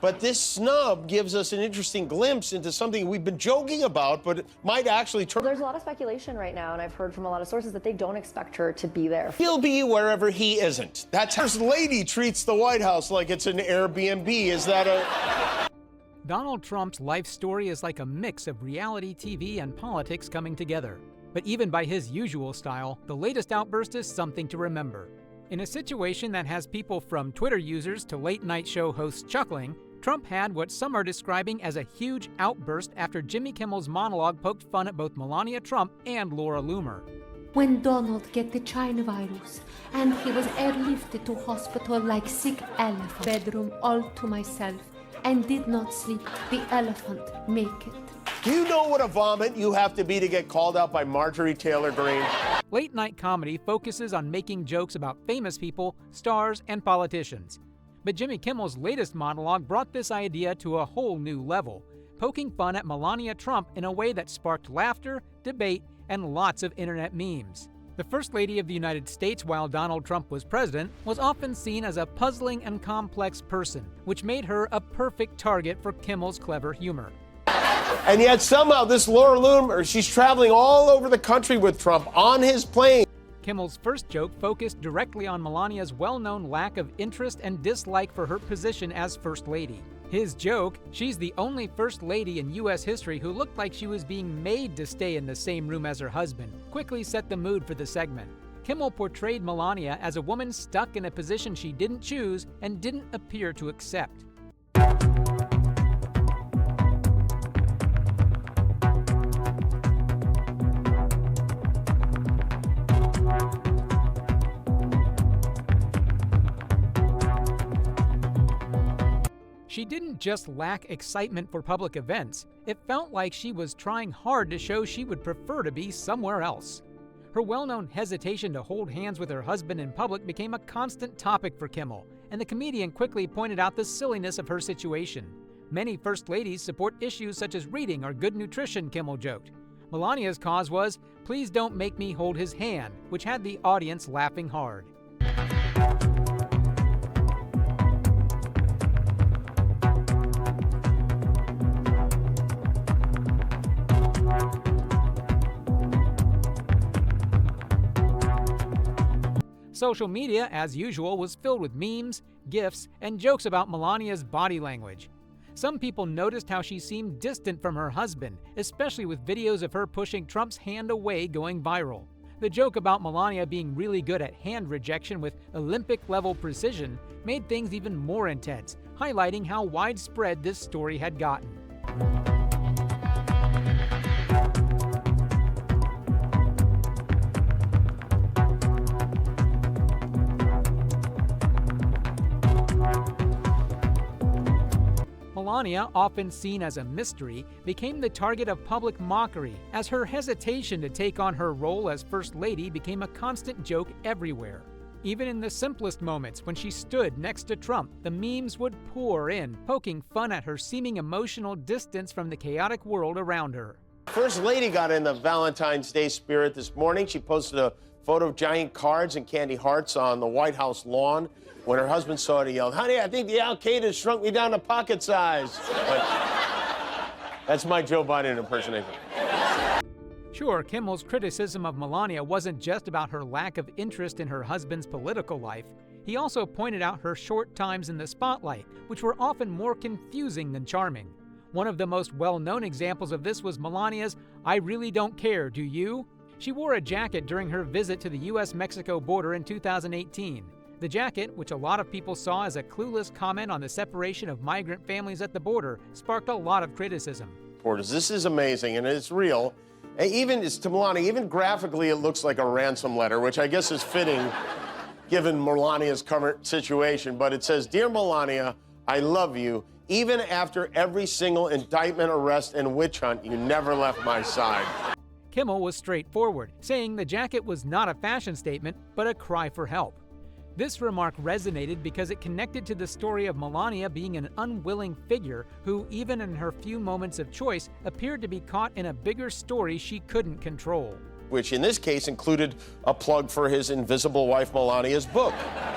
But this snub gives us an interesting glimpse into something we've been joking about, but it might actually turn. There's a lot of speculation right now, and I've heard from a lot of sources that they don't expect her to be there. He'll be wherever he isn't. That's how this lady treats the White House like it's an Airbnb. Is that a... Donald Trump's life story is like a mix of reality TV and politics coming together. But even by his usual style, the latest outburst is something to remember. In a situation that has people from Twitter users to late-night show hosts chuckling, Trump had what some are describing as a huge outburst after Jimmy Kimmel's monologue poked fun at both Melania Trump and Laura Loomer. When Donald get the China virus and he was airlifted to hospital like sick elephant, bedroom all to myself and did not sleep, the elephant make it. Do you know what a vomit you have to be to get called out by Marjorie Taylor Greene? Late-night comedy focuses on making jokes about famous people, stars, and politicians. But Jimmy Kimmel's latest monologue brought this idea to a whole new level, poking fun at Melania Trump in a way that sparked laughter, debate, and lots of internet memes. The First Lady of the United States while Donald Trump was president was often seen as a puzzling and complex person, which made her a perfect target for Kimmel's clever humor. And yet somehow this Laura Loomer, she's traveling all over the country with Trump on his plane. Kimmel's first joke focused directly on Melania's well-known lack of interest and dislike for her position as First Lady. His joke, she's the only First Lady in U.S. history who looked like she was being made to stay in the same room as her husband, quickly set the mood for the segment. Kimmel portrayed Melania as a woman stuck in a position she didn't choose and didn't appear to accept. She didn't just lack excitement for public events, it felt like she was trying hard to show she would prefer to be somewhere else. Her well-known hesitation to hold hands with her husband in public became a constant topic for Kimmel, and the comedian quickly pointed out the silliness of her situation. Many First Ladies support issues such as reading or good nutrition, Kimmel joked. Melania's cause was, "Please don't make me hold his hand," which had the audience laughing hard. Social media, as usual, was filled with memes, GIFs, and jokes about Melania's body language. Some people noticed how she seemed distant from her husband, especially with videos of her pushing Trump's hand away going viral. The joke about Melania being really good at hand rejection with Olympic-level precision made things even more intense, highlighting how widespread this story had gotten. Melania, often seen as a mystery, became the target of public mockery as her hesitation to take on her role as First Lady became a constant joke everywhere. Even in the simplest moments, when she stood next to Trump, the memes would pour in, poking fun at her seeming emotional distance from the chaotic world around her. First Lady got in the Valentine's Day spirit this morning. She posted a photo of giant cards and candy hearts on the White House lawn. When her husband saw it, he yelled, "Honey, I think the Al-Qaeda shrunk me down to pocket size." But that's my Joe Biden impersonation. Sure, Kimmel's criticism of Melania wasn't just about her lack of interest in her husband's political life. He also pointed out her short times in the spotlight, which were often more confusing than charming. One of the most well-known examples of this was Melania's "I really don't care, do you?" She wore a jacket during her visit to the U.S.-Mexico border in 2018. The jacket, which a lot of people saw as a clueless comment on the separation of migrant families at the border, sparked a lot of criticism. This is amazing, and it's real. And even, it's to Melania, even graphically, it looks like a ransom letter, which I guess is fitting given Melania's current situation. But it says, "Dear Melania, I love you. Even after every single indictment, arrest, and witch hunt, you never left my side." Kimmel was straightforward, saying the jacket was not a fashion statement, but a cry for help. This remark resonated because it connected to the story of Melania being an unwilling figure who, even in her few moments of choice, appeared to be caught in a bigger story she couldn't control. which in this case included a plug for his invisible wife Melania's book.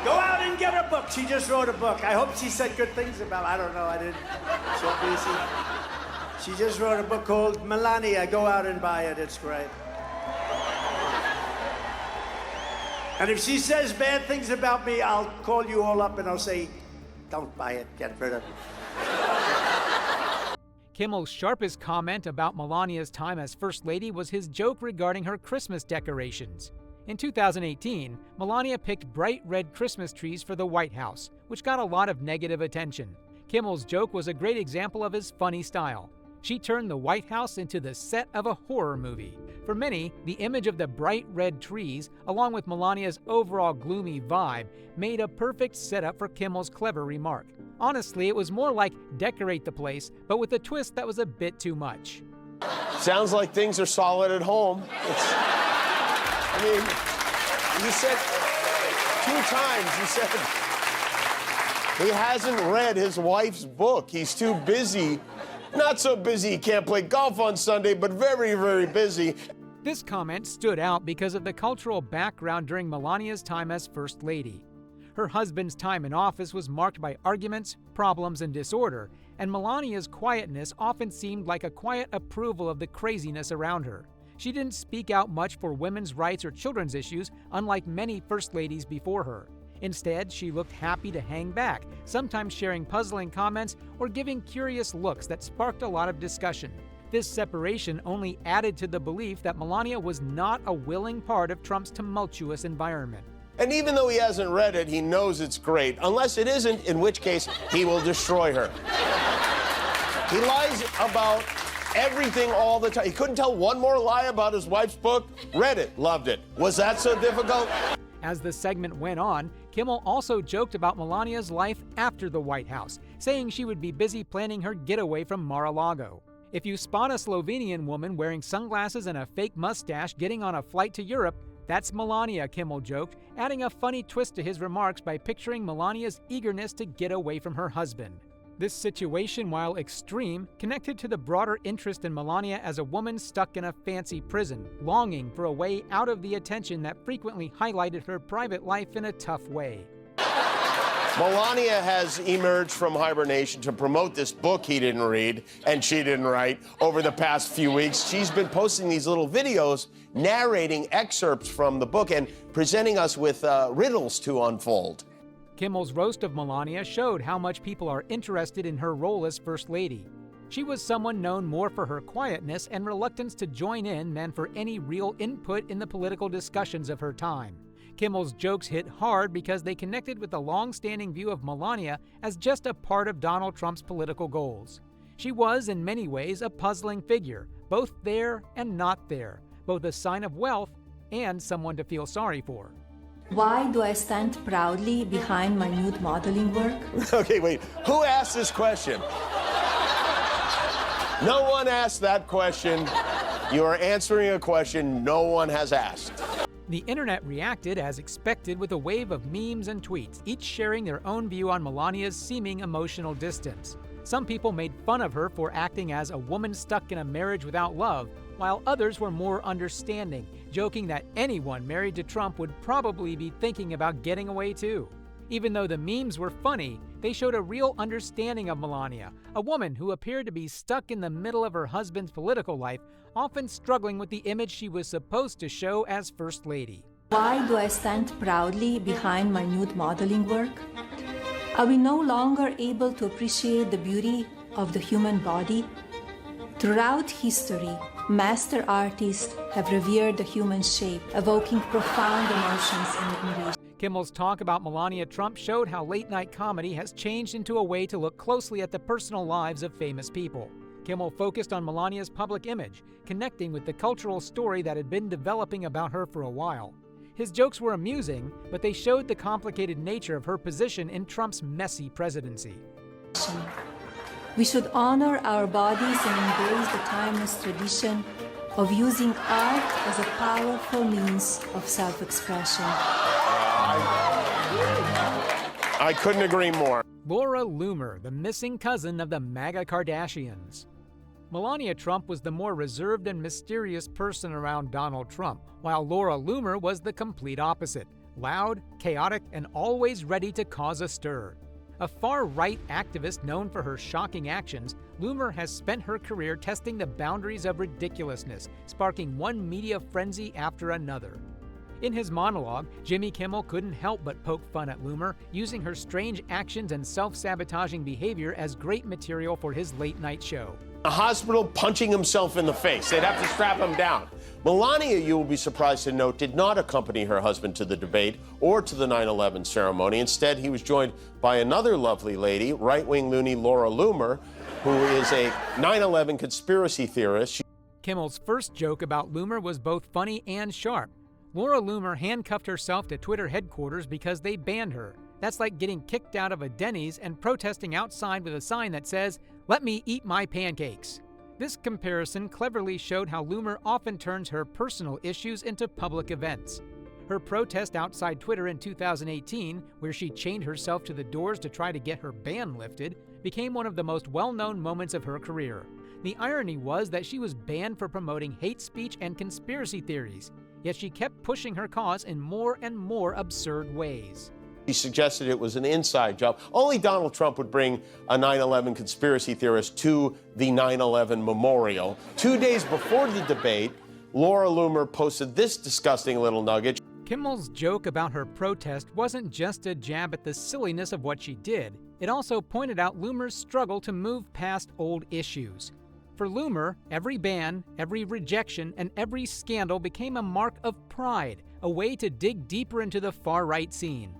Go out and get her book. She just wrote a book. I hope she said good things about it. I don't know. I didn't. So busy. She just wrote a book called Melania. Go out and buy it. It's great. And if she says bad things about me, I'll call you all up and I'll say, don't buy it. Get rid of it. Kimmel's sharpest comment about Melania's time as First Lady was his joke regarding her Christmas decorations. In 2018, Melania picked bright red Christmas trees for the White House, which got a lot of negative attention. Kimmel's joke was a great example of his funny style. She turned the White House into the set of a horror movie. For many, the image of the bright red trees, along with Melania's overall gloomy vibe, made a perfect setup for Kimmel's clever remark. Honestly, it was more like decorate the place, but with a twist that was a bit too much. Sounds like things are solid at home. I mean, you said 2 times, you said he hasn't read his wife's book. He's too busy. Not so busy he can't play golf on Sunday, but very, very busy. This comment stood out because of the cultural background during Melania's time as First Lady. Her husband's time in office was marked by arguments, problems, and disorder, and Melania's quietness often seemed like a quiet approval of the craziness around her. She didn't speak out much for women's rights or children's issues, unlike many First Ladies before her. Instead, she looked happy to hang back, sometimes sharing puzzling comments or giving curious looks that sparked a lot of discussion. This separation only added to the belief that Melania was not a willing part of Trump's tumultuous environment. And even though he hasn't read it, he knows it's great. Unless it isn't, in which case he will destroy her. He lies about everything all the time. He couldn't tell one more lie about his wife's book. Read it, loved it. Was that so difficult? As the segment went on, Kimmel also joked about Melania's life after the White House, saying she would be busy planning her getaway from Mar-a-Lago. If you spot a Slovenian woman wearing sunglasses and a fake mustache getting on a flight to Europe, that's Melania, Kimmel joked, adding a funny twist to his remarks by picturing Melania's eagerness to get away from her husband. This situation, while extreme, connected to the broader interest in Melania as a woman stuck in a fancy prison, longing for a way out of the attention that frequently highlighted her private life in a tough way. Melania has emerged from hibernation to promote this book he didn't read and she didn't write over the past few weeks. She's been posting these little videos narrating excerpts from the book and presenting us with riddles to unfold. Kimmel's roast of Melania showed how much people are interested in her role as First Lady. She was someone known more for her quietness and reluctance to join in than for any real input in the political discussions of her time. Kimmel's jokes hit hard because they connected with the long-standing view of Melania as just a part of Donald Trump's political goals. She was, in many ways, a puzzling figure, both there and not there, both a sign of wealth and someone to feel sorry for. Why do I stand proudly behind my nude modeling work? Okay, wait. Who asked this question? No one asked that question. You are answering a question no one has asked. The internet reacted as expected with a wave of memes and tweets, each sharing their own view on Melania's seeming emotional distance. Some people made fun of her for acting as a woman stuck in a marriage without love, while others were more understanding, joking that anyone married to Trump would probably be thinking about getting away too. Even though the memes were funny, they showed a real understanding of Melania, a woman who appeared to be stuck in the middle of her husband's political life, often struggling with the image she was supposed to show as First Lady. Why do I stand proudly behind my nude modeling work? Are we no longer able to appreciate the beauty of the human body? Throughout history, master artists have revered the human shape, evoking profound emotions and admiration. Kimmel's talk about Melania Trump showed how late-night comedy has changed into a way to look closely at the personal lives of famous people. Kimmel focused on Melania's public image, connecting with the cultural story that had been developing about her for a while. His jokes were amusing, but they showed the complicated nature of her position in Trump's messy presidency. We should honor our bodies and embrace the timeless tradition of using art as a powerful means of self-expression. I couldn't agree more. Loomer, the missing cousin of the MAGA Kardashians. Melania Trump was the more reserved and mysterious person around Donald Trump, while Laura Loomer was the complete opposite: loud, chaotic, and always ready to cause a stir. A far-right activist known for her shocking actions, Loomer has spent her career testing the boundaries of ridiculousness, sparking one media frenzy after another. In his monologue, Jimmy Kimmel couldn't help but poke fun at Loomer, using her strange actions and self-sabotaging behavior as great material for his late-night show. A hospital punching himself in the face. They'd have to strap him down. Melania, you will be surprised to note, did not accompany her husband to the debate or to the 9/11 ceremony. Instead, he was joined by another lovely lady, right-wing loony Laura Loomer, who is a 9/11 conspiracy theorist. Kimmel's first joke about Loomer was both funny and sharp. Laura Loomer handcuffed herself to Twitter headquarters because they banned her. That's like getting kicked out of a Denny's and protesting outside with a sign that says, "Let me eat my pancakes." This comparison cleverly showed how Loomer often turns her personal issues into public events. Her protest outside Twitter in 2018, where she chained herself to the doors to try to get her ban lifted, became one of the most well-known moments of her career. The irony was that she was banned for promoting hate speech and conspiracy theories, yet she kept pushing her cause in more and more absurd ways. He suggested it was an inside job. Only Donald Trump would bring a 9/11 conspiracy theorist to the 9/11 memorial. 2 days before the debate, Laura Loomer posted this disgusting little nugget. Kimmel's joke about her protest wasn't just a jab at the silliness of what she did. It also pointed out Loomer's struggle to move past old issues. For Loomer, every ban, every rejection, and every scandal became a mark of pride, a way to dig deeper into the far-right scene.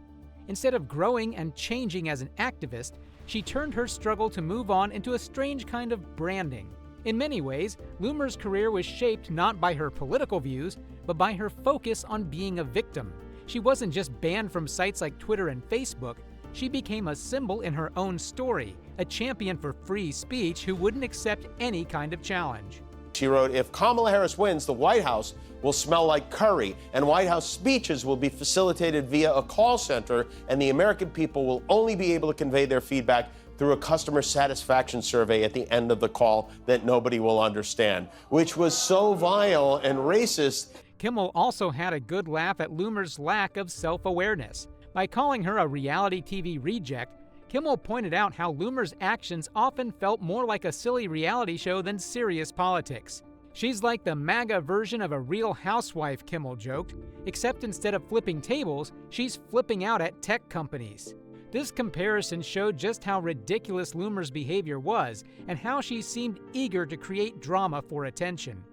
Instead of growing and changing as an activist, she turned her struggle to move on into a strange kind of branding. In many ways, Loomer's career was shaped not by her political views, but by her focus on being a victim. She wasn't just banned from sites like Twitter and Facebook, she became a symbol in her own story, a champion for free speech who wouldn't accept any kind of challenge. She wrote, "If Kamala Harris wins, the White House will smell like curry, and White House speeches will be facilitated via a call center, and the American people will only be able to convey their feedback through a customer satisfaction survey at the end of the call that nobody will understand," which was so vile and racist. Kimmel also had a good laugh at Loomer's lack of self-awareness. By calling her a reality TV reject, Kimmel pointed out how Loomer's actions often felt more like a silly reality show than serious politics. She's like the MAGA version of a real housewife, Kimmel joked, except instead of flipping tables, she's flipping out at tech companies. This comparison showed just how ridiculous Loomer's behavior was and how she seemed eager to create drama for attention.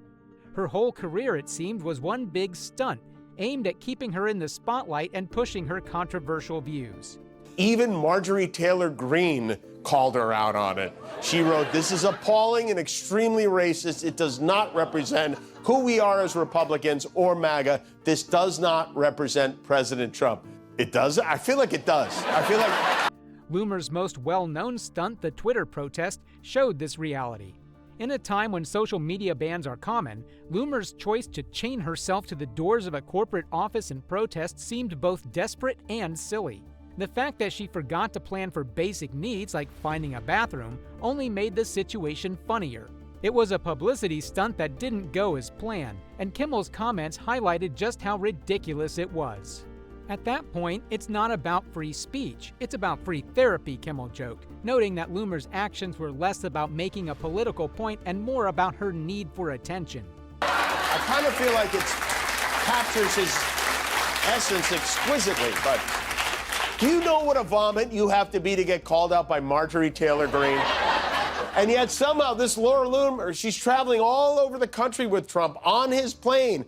Her whole career, it seemed, was one big stunt, aimed at keeping her in the spotlight and pushing her controversial views. Even Marjorie Taylor Greene called her out on it. She wrote, "This is appalling and extremely racist. It does not represent who we are as Republicans or MAGA. This does not represent President Trump." It does? I feel like it does. I feel like... Loomer's most well-known stunt, the Twitter protest, showed this reality. In a time when social media bans are common, Loomer's choice to chain herself to the doors of a corporate office in protest seemed both desperate and silly. The fact that she forgot to plan for basic needs like finding a bathroom only made the situation funnier. It was a publicity stunt that didn't go as planned, and Kimmel's comments highlighted just how ridiculous it was. At that point, it's not about free speech, it's about free therapy, Kimmel joked, noting that Loomer's actions were less about making a political point and more about her need for attention. I kind of feel like it captures his essence exquisitely, but do you know what a vomit you have to be to get called out by Marjorie Taylor Greene? And yet somehow this Laura Loomer, she's traveling all over the country with Trump on his plane.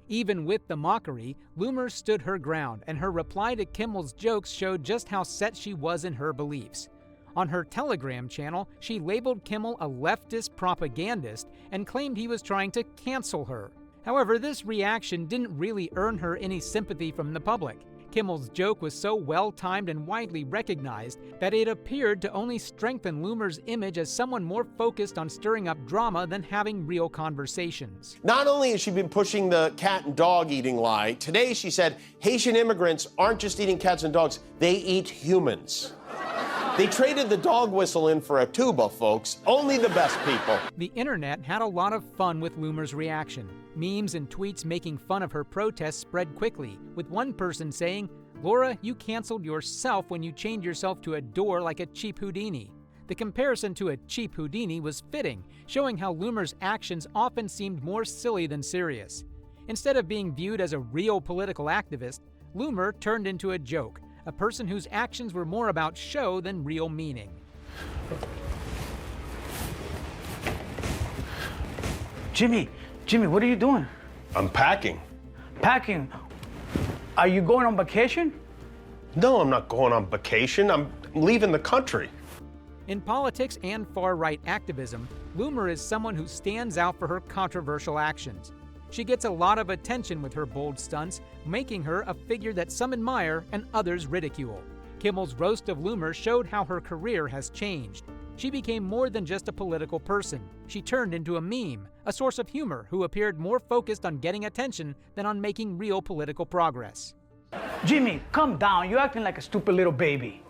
Even with the mockery, Loomer stood her ground, and her reply to Kimmel's jokes showed just how set she was in her beliefs. On her Telegram channel, she labeled Kimmel a leftist propagandist and claimed he was trying to cancel her. However, this reaction didn't really earn her any sympathy from the public. Kimmel's joke was so well-timed and widely recognized that it appeared to only strengthen Loomer's image as someone more focused on stirring up drama than having real conversations. Not only has she been pushing the cat and dog eating lie, today she said Haitian immigrants aren't just eating cats and dogs, they eat humans. They traded the dog whistle in for a tuba, folks. Only the best people. The internet had a lot of fun with Loomer's reaction. Memes and tweets making fun of her protests spread quickly, with one person saying, "Laura, you canceled yourself when you chained yourself to a door like a cheap Houdini." The comparison to a cheap Houdini was fitting, showing how Loomer's actions often seemed more silly than serious. Instead of being viewed as a real political activist, Loomer turned into a joke, a person whose actions were more about show than real meaning. Jimmy, what are you doing? I'm packing. Packing? Are you going on vacation? No, I'm not going on vacation. I'm leaving the country. In politics and far-right activism, Loomer is someone who stands out for her controversial actions. She gets a lot of attention with her bold stunts, making her a figure that some admire and others ridicule. Kimmel's roast of Loomer showed how her career has changed. She became more than just a political person. She turned into a meme, a source of humor who appeared more focused on getting attention than on making real political progress. Jimmy, calm down. You're acting like a stupid little baby.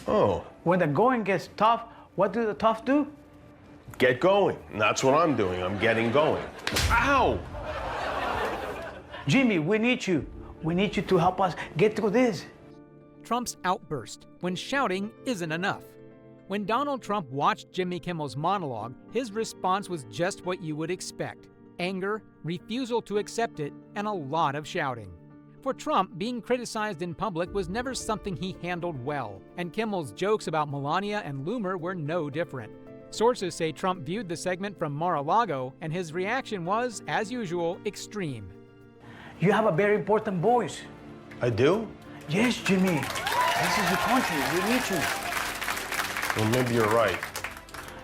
Oh. When the going gets tough, what do the tough do? Get going. And that's what I'm doing. I'm getting going. Ow! Jimmy, we need you. We need you to help us get through this. Trump's outburst, when shouting isn't enough. When Donald Trump watched Jimmy Kimmel's monologue, his response was just what you would expect: anger, refusal to accept it, and a lot of shouting. For Trump, being criticized in public was never something he handled well, and Kimmel's jokes about Melania and Loomer were no different. Sources say Trump viewed the segment from Mar-a-Lago, and his reaction was, as usual, extreme. You have a very important voice. I do? Yes, Jimmy. This is your country. We need you. Well, maybe you're right.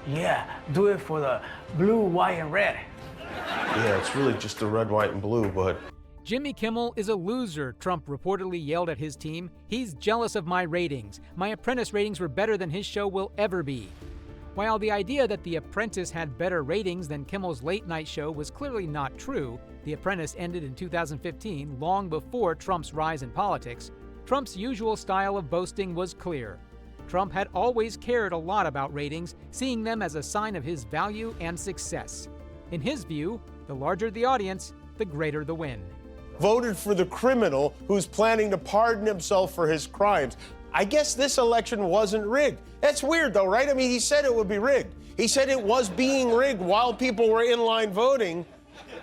Yeah, do it for the blue, white, and red. Yeah, it's really just the red, white, and blue, but... Jimmy Kimmel is a loser, Trump reportedly yelled at his team. He's jealous of my ratings. My Apprentice ratings were better than his show will ever be. While the idea that The Apprentice had better ratings than Kimmel's late-night show was clearly not true, The Apprentice ended in 2015, long before Trump's rise in politics, Trump's usual style of boasting was clear. Trump had always cared a lot about ratings, seeing them as a sign of his value and success. In his view, the larger the audience, the greater the win. Voted for the criminal who's planning to pardon himself for his crimes. I guess this election wasn't rigged. That's weird, though, right? I mean, he said it would be rigged. He said it was being rigged while people were in line voting.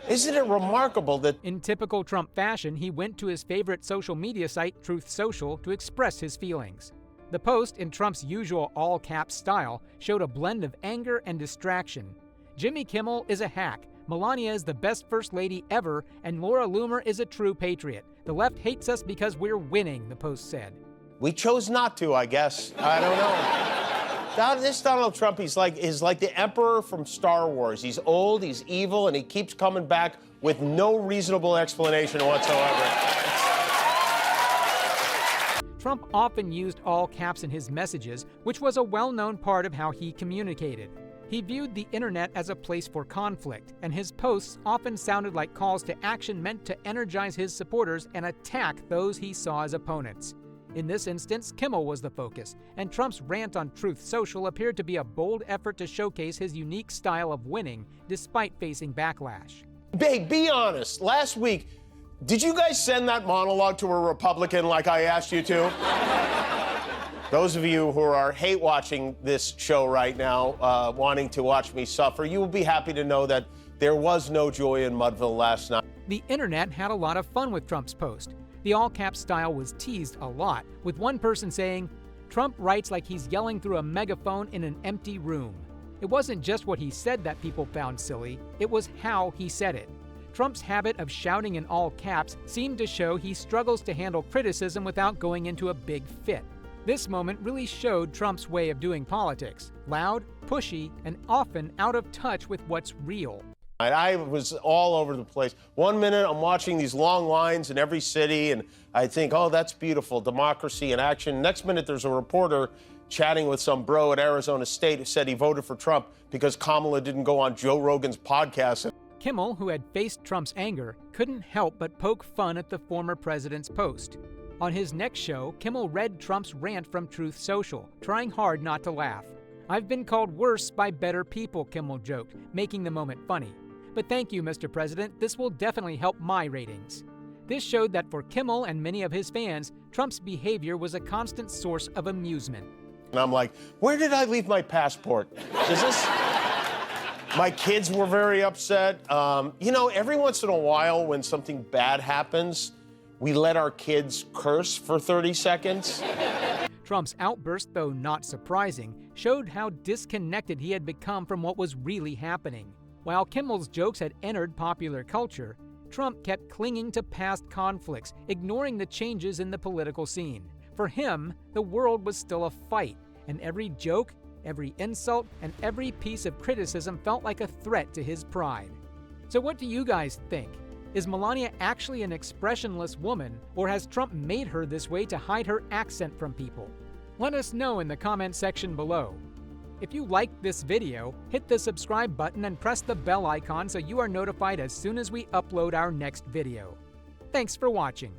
Isn't it remarkable that... In typical Trump fashion, he went to his favorite social media site, Truth Social, to express his feelings. The post, in Trump's usual all-caps style, showed a blend of anger and distraction. Jimmy Kimmel is a hack. Melania is the best first lady ever, and Laura Loomer is a true patriot. The left hates us because we're winning, the post said. We chose not to, I guess. I don't know. This Donald Trump, is like the Emperor from Star Wars. He's old, he's evil, and he keeps coming back with no reasonable explanation whatsoever. Trump often used all caps in his messages, which was a well-known part of how he communicated. He viewed the internet as a place for conflict, and his posts often sounded like calls to action meant to energize his supporters and attack those he saw as opponents. In this instance, Kimmel was the focus, and Trump's rant on Truth Social appeared to be a bold effort to showcase his unique style of winning, despite facing backlash. Babe, be honest. Last week, did you guys send that monologue to a Republican like I asked you to? Those of you who are hate-watching this show right now, wanting to watch me suffer, you will be happy to know that there was no joy in Mudville last night. The internet had a lot of fun with Trump's post. The all-caps style was teased a lot, with one person saying, "Trump writes like he's yelling through a megaphone in an empty room." It wasn't just what he said that people found silly, it was how he said it. Trump's habit of shouting in all caps seemed to show he struggles to handle criticism without going into a big fit. This moment really showed Trump's way of doing politics: loud, pushy, and often out of touch with what's real. I was all over the place. 1 minute, I'm watching these long lines in every city, and I think, oh, that's beautiful, democracy in action. Next minute, there's a reporter chatting with some bro at Arizona State who said he voted for Trump because Kamala didn't go on Joe Rogan's podcast. Kimmel, who had faced Trump's anger, couldn't help but poke fun at the former president's post. On his next show, Kimmel read Trump's rant from Truth Social, trying hard not to laugh. "I've been called worse by better people," Kimmel joked, making the moment funny. "But thank you, Mr. President, this will definitely help my ratings." This showed that for Kimmel and many of his fans, Trump's behavior was a constant source of amusement. And I'm like, where did I leave my passport? Is this... My kids were very upset. You know, every once in a while when something bad happens, we let our kids curse for 30 seconds. Trump's outburst, though not surprising, showed how disconnected he had become from what was really happening. While Kimmel's jokes had entered popular culture, Trump kept clinging to past conflicts, ignoring the changes in the political scene. For him, the world was still a fight, and every joke, every insult, and every piece of criticism felt like a threat to his pride. So what do you guys think? Is Melania actually an expressionless woman, or has Trump made her this way to hide her accent from people? Let us know in the comment section below. If you liked this video, hit the subscribe button and press the bell icon so you are notified as soon as we upload our next video. Thanks for watching.